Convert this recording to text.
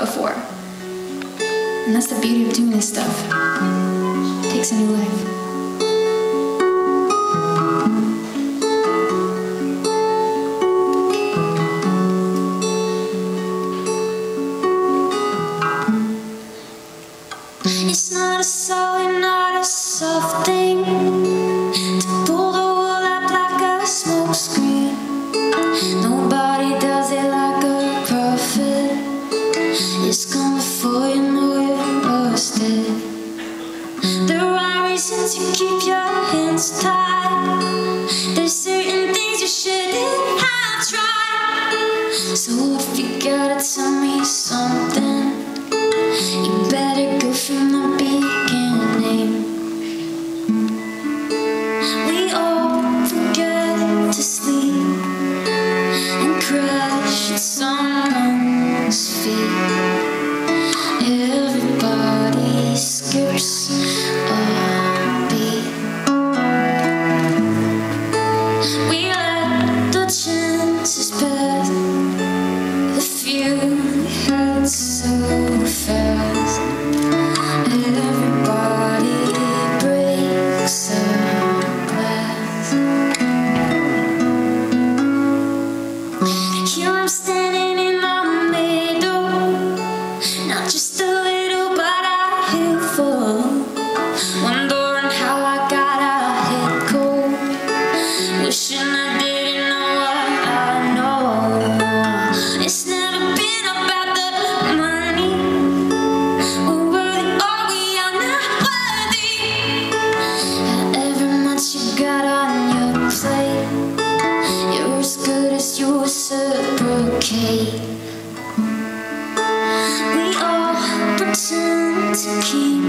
before. And that's the beauty of doing this stuff. It takes a new life. It's not a solid, not a soft thing to pull the wool up like a smoke screen. Nobody does it like a prophet. It's gone before you know you're busted. There are reasons to keep your hands tied. There's certain things you shouldn't have tried. So if you gotta tell me something, you better go from the beginning. We all forget to sleep and crash at someone's feet. Everybody skips a beat. We let the chances pass, the few we had so fast. Everybody breaks a glass. Here I'm standing in the middle, not just a little but a handful, wondering how I got a head cold, wishing I didn't know what I know. It's never been about the money, or worthy or we are not worthy. However much you got on your plate, you're as good as you reciprocate. We all pretend to keep